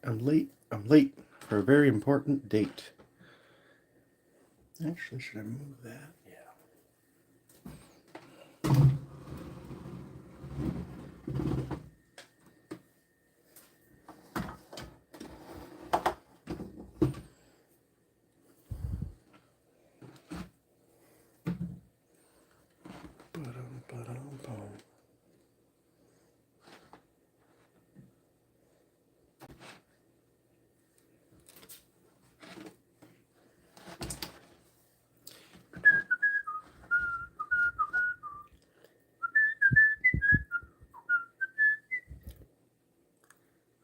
I'm late. I'm late for a very important date. Actually, should I move that? Yeah. Ba-dum.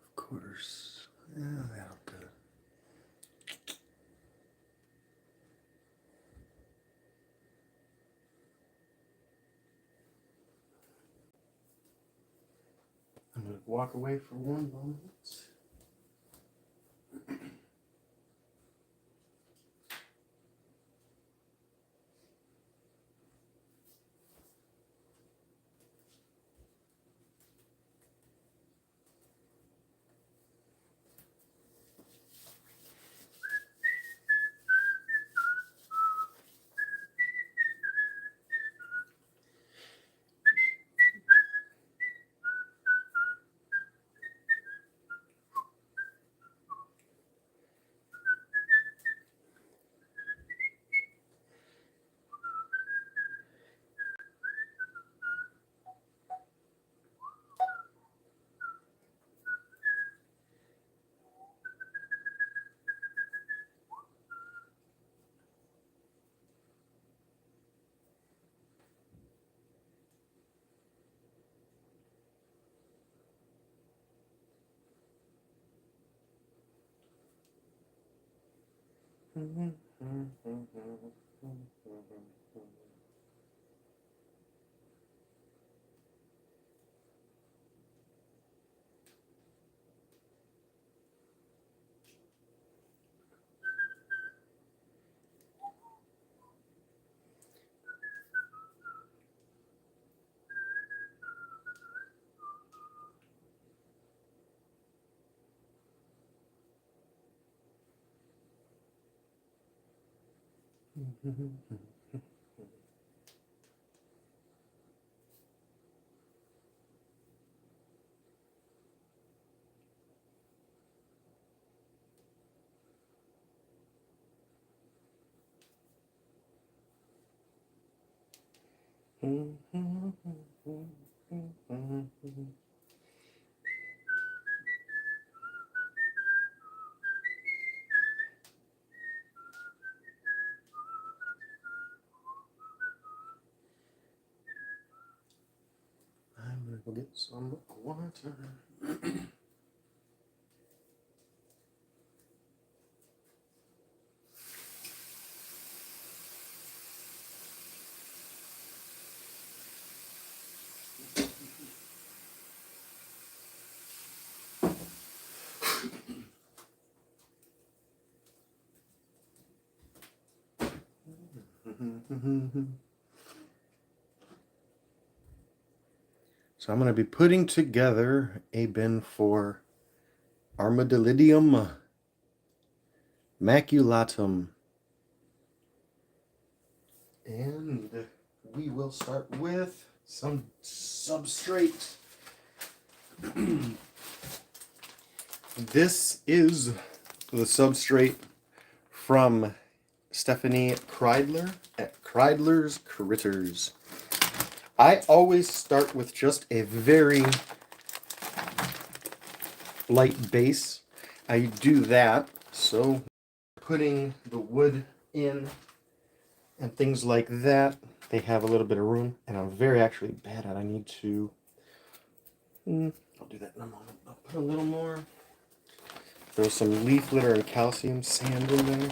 Of course. Yeah, that'll do. I'm going to walk away for one moment. I'm going to go get some water. So I'm going to be putting together a bin for Armadillidium maculatum. And we will start with some substrate. This is the substrate from Stephanie Kreidler at Kreidler's Critters. I always start with just a very light base. I do that, so putting the wood in and things like that, they have a little bit of room, and I'm very actually bad at it. I need to, I'll do that in a moment. I'll put a little more, throw some leaf litter and calcium sand in there.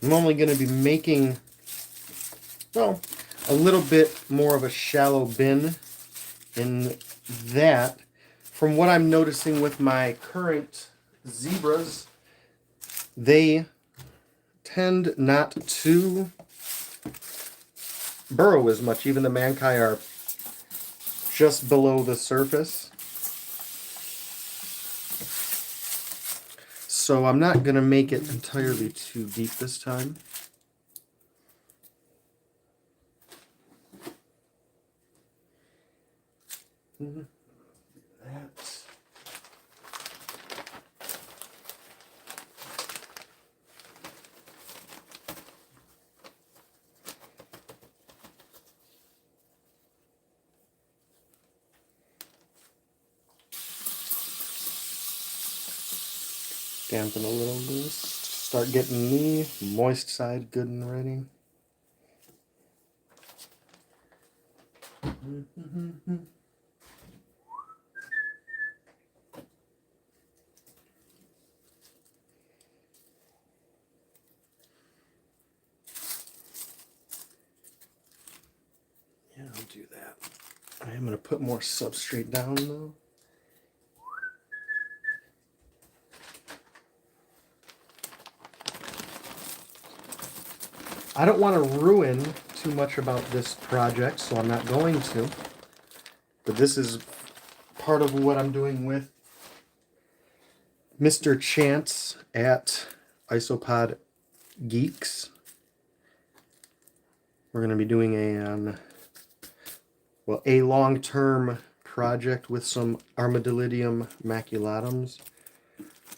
I'm only going to be making, well, a little bit more of a shallow bin in that. From what I'm noticing with my current zebras, they tend not to burrow as much. Even the mankai are just below the surface. So I'm not going to make it entirely too deep this time. That. Dampen a little loose. Start getting the moist side good and ready. Yeah, I'll do that. I am going to put more substrate down though. I don't want to ruin too much about this project, so I'm not going to. But this is part of what I'm doing with Mr. Chance at Isopod Geeks. We're going to be doing a long-term project with some Armadillidium maculatum.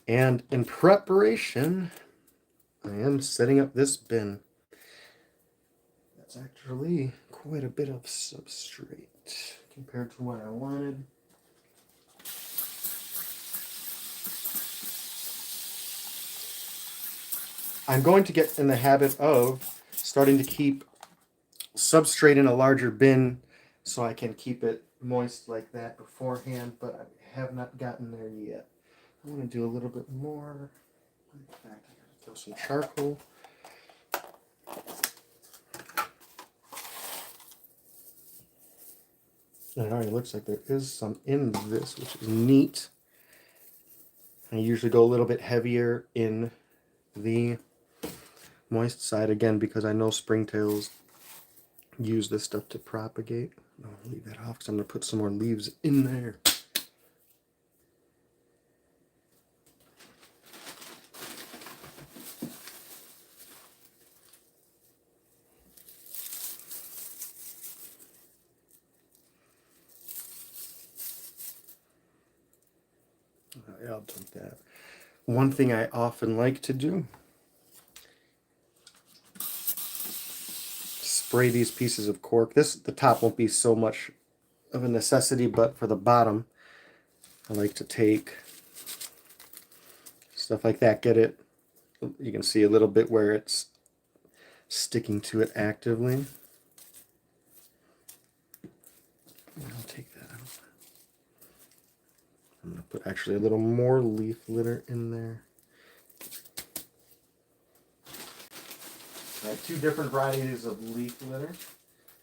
And in preparation, I am setting up this bin. That's actually quite a bit of substrate compared to what I wanted. I'm going to get in the habit of starting to keep substrate in a larger bin so I can keep it moist like that beforehand, but I have not gotten there yet. I want to do a little bit more. In fact, I gotta throw some charcoal. And it already looks like there is some in this, which is neat. I usually go a little bit heavier in the moist side again because I know springtails use this stuff to propagate. I'll leave that off because I'm going to put some more leaves in there. Yeah, I'll dump that. One thing I often like to do, spray these pieces of cork. The top won't be so much of a necessity, but for the bottom, I like to take stuff like that, get it, you can see a little bit where it's sticking to it actively. I'll take that out. I'm going to put actually a little more leaf litter in there. I have two different varieties of leaf litter.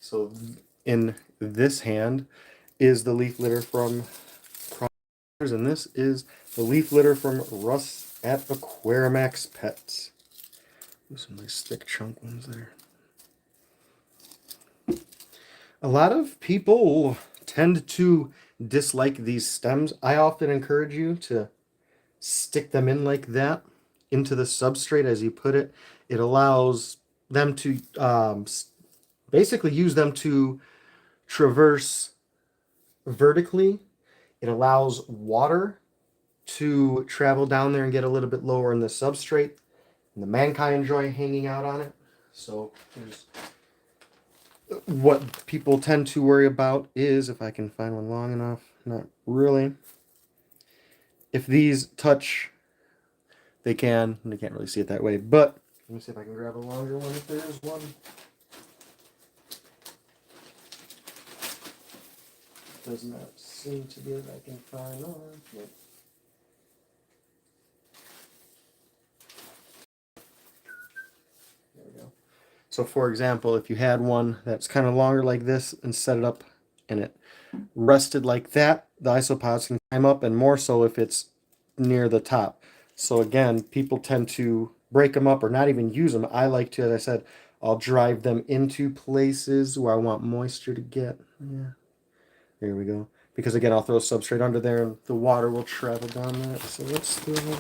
So in this hand is the leaf litter from Crossers, and this is the leaf litter from Russ at Aquarimax Pets. There's some nice thick chunk ones there. A lot of people tend to dislike these stems. I often encourage you to stick them in like that into the substrate as you put it. It allows them to basically use them to traverse vertically. It allows water to travel down there and get a little bit lower in the substrate. And the mankai enjoy hanging out on it. So there's what people tend to worry about is, if I can find one long enough, not really. If these touch, they can't really see it that way, but let me see if I can grab a longer one if there is one. Does not seem to be as I can find one. Yep. So for example, if you had one that's kind of longer like this and set it up and it rested like that, the isopods can climb up, and more so if it's near the top. So again, people tend to break them up or not even use them. I like to, as I said, I'll drive them into places where I want moisture to get. Yeah, there we go. Because again, I'll throw substrate under there and the water will travel down that. So let's throw.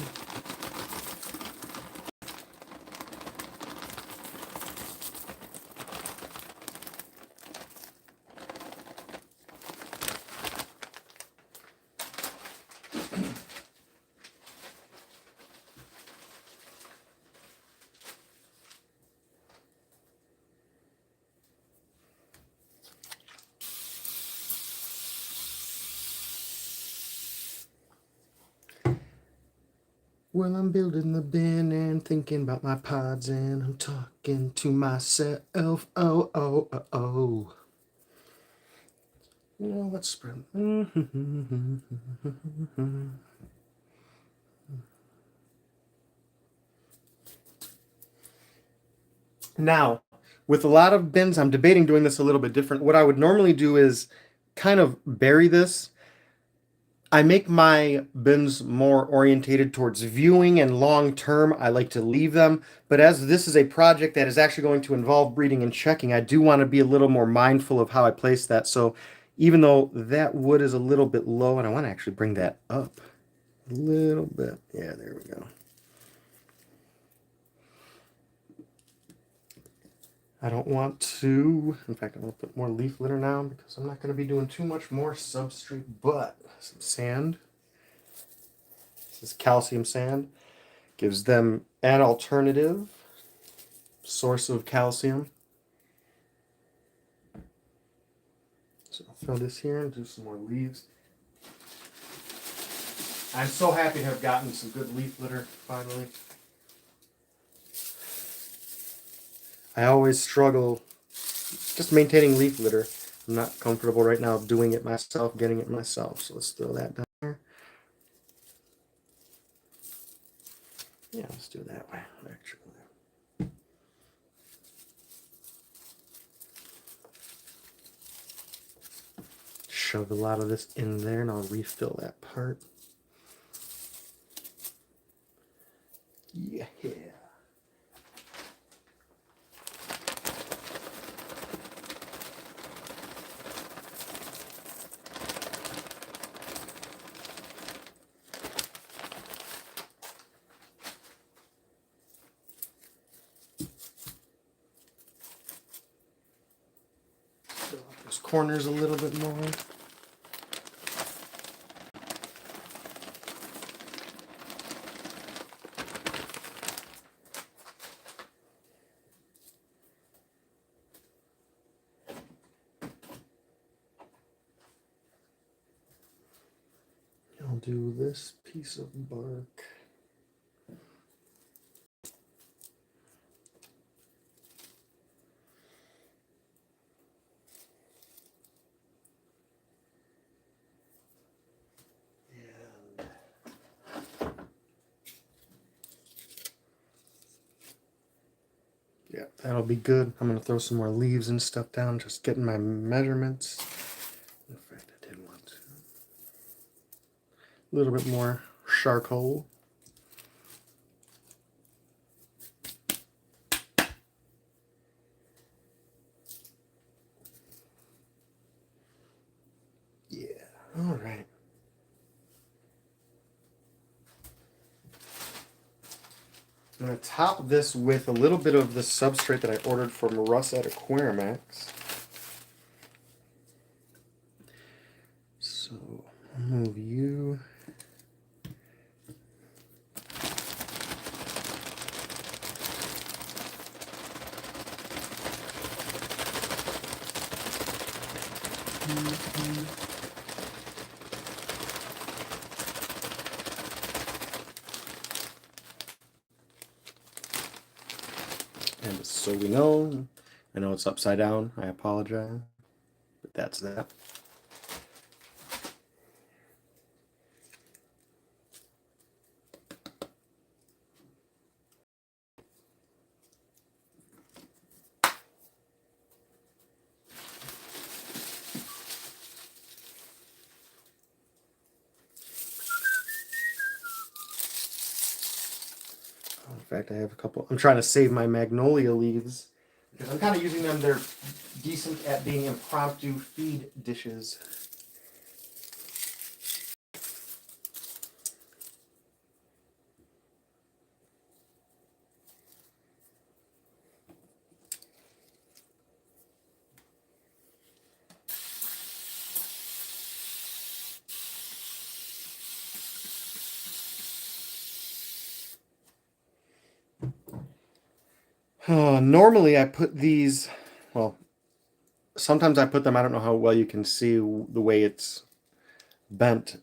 Well, I'm building the bin and thinking about my pods, and I'm talking to myself. Oh, oh, oh, oh. You know, let's spread. Now, with a lot of bins, I'm debating doing this a little bit different. What I would normally do is kind of bury this. I make my bins more orientated towards viewing, and long term, I like to leave them. But as this is a project that is actually going to involve breeding and checking, I do want to be a little more mindful of how I place that. So even though that wood is a little bit low, and I want to actually bring that up a little bit. Yeah, there we go. I don't want to, in fact, I'm going to put more leaf litter now because I'm not going to be doing too much more substrate, but some sand. This is calcium sand. Gives them an alternative source of calcium. So I'll throw this here and do some more leaves. I'm so happy to have gotten some good leaf litter finally. I always struggle just maintaining leaf litter. I'm not comfortable right now doing it myself, getting it myself. So let's throw that down there. Yeah, let's do it that way, actually. Shove a lot of this in there and I'll refill that part. Yeah. Fill up those corners a little bit more. I'll do this piece of bark. Yeah, that'll be good. I'm going to throw some more leaves and stuff down, just getting my measurements. In fact, I did want to. A little bit more charcoal. Yeah, all right. I'm going to top this with a little bit of the substrate that I ordered from Russ at Aquarimax. So I'll move you. And so we know, I know it's upside down, I apologize, but that's that. fact, I have a couple. I'm trying to save my magnolia leaves because I'm kind of using them. They're decent at being impromptu feed dishes. Normally I put these, well, sometimes I put them, I don't know how well you can see the way it's bent.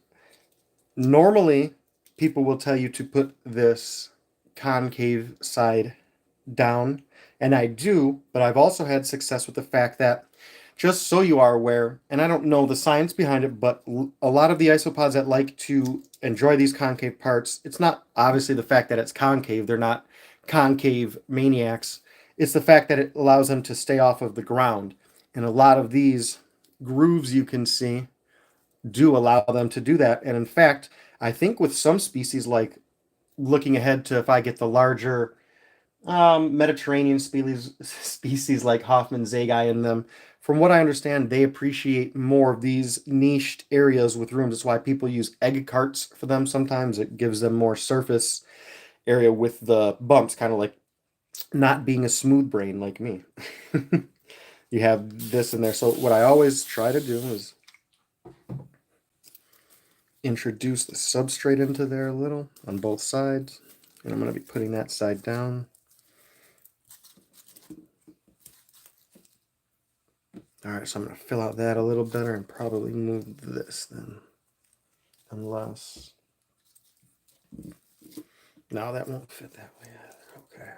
Normally, people will tell you to put this concave side down, and I do, but I've also had success with the fact that, just so you are aware, and I don't know the science behind it, but a lot of the isopods that like to enjoy these concave parts, it's not obviously the fact that it's concave, they're not concave maniacs, it's the fact that it allows them to stay off of the ground. And a lot of these grooves you can see do allow them to do that. And in fact, I think with some species, like looking ahead to if I get the larger Mediterranean species like Hoffman zagi in them, from what I understand, they appreciate more of these niched areas with rooms. That's why people use egg carts for them. Sometimes it gives them more surface area with the bumps, kind of like not being a smooth brain like me. You have this in there. So what I always try to do is introduce the substrate into there a little on both sides. And I'm going to be putting that side down. All right, so I'm going to fill out that a little better and probably move this then. Unless... No, that won't fit that way either. Okay.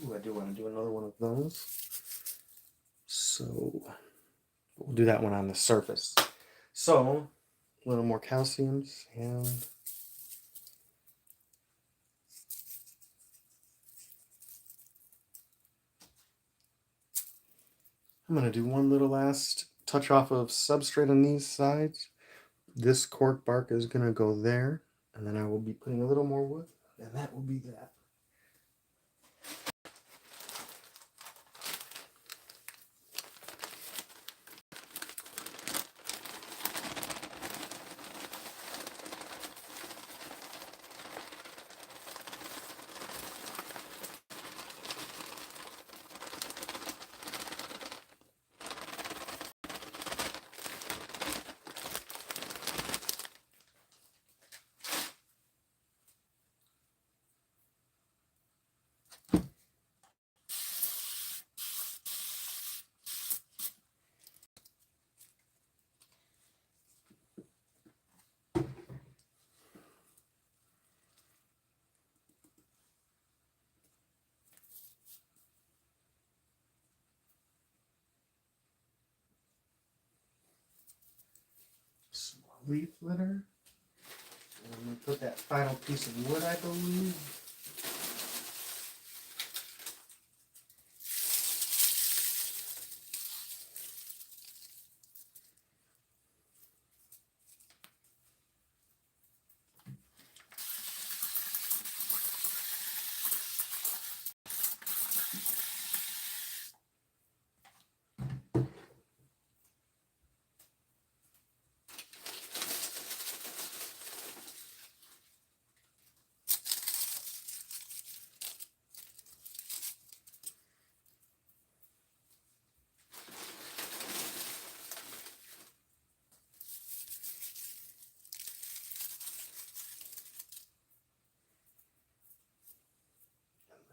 Ooh, I do want to do another one of those. So we'll do that one on the surface. So a little more calciums and I'm going to do one little last touch off of substrate on these sides. This cork bark is going to go there, and then I will be putting a little more wood, and that will be that. Small leaf litter. And I'm going to put that final piece of wood, I believe.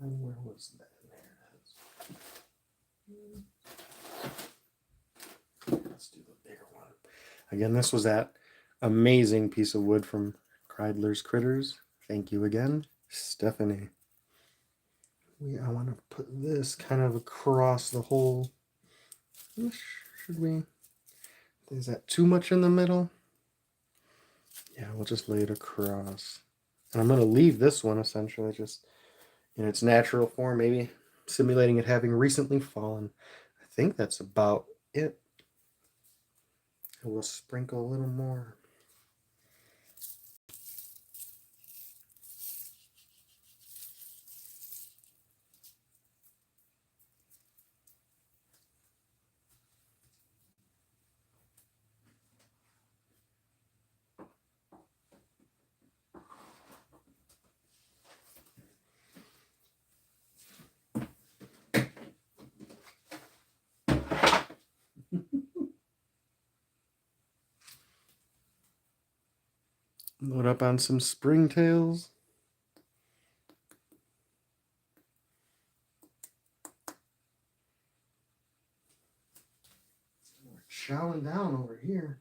And where was that? There it is. Let's do the bigger one. Again, this was that amazing piece of wood from Kreidler's Critters. Thank you again, Stephanie. I want to put this kind of across the whole. Should we? Is that too much in the middle? Yeah, we'll just lay it across. And I'm going to leave this one essentially just in its natural form, maybe simulating it having recently fallen. I think that's about it. And we'll sprinkle a little more. Load up on some springtails. We're chowing down over here.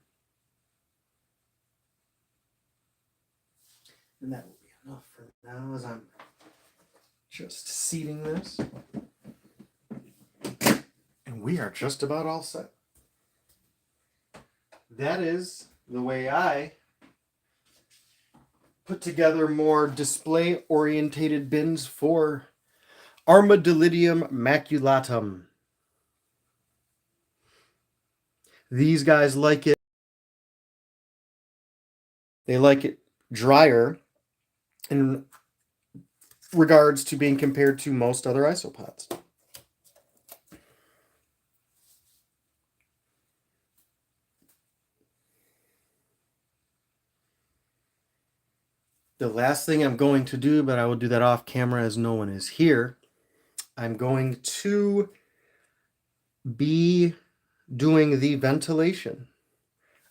And that will be enough for now as I'm just seating this. And we are just about all set. That is the way I put together more display-orientated bins for Armadillidium maculatum. These guys like it. They like it drier in regards to being compared to most other isopods. The last thing I'm going to do, but I will do that off camera as no one is here, I'm going to be doing the ventilation.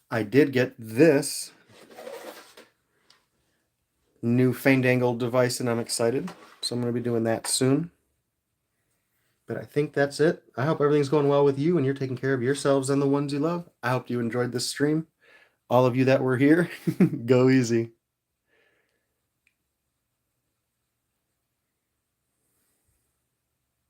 I did get this new fandangled device and I'm excited. So I'm going to be doing that soon. But I think that's it. I hope everything's going well with you and you're taking care of yourselves and the ones you love. I hope you enjoyed this stream. All of you that were here, go easy.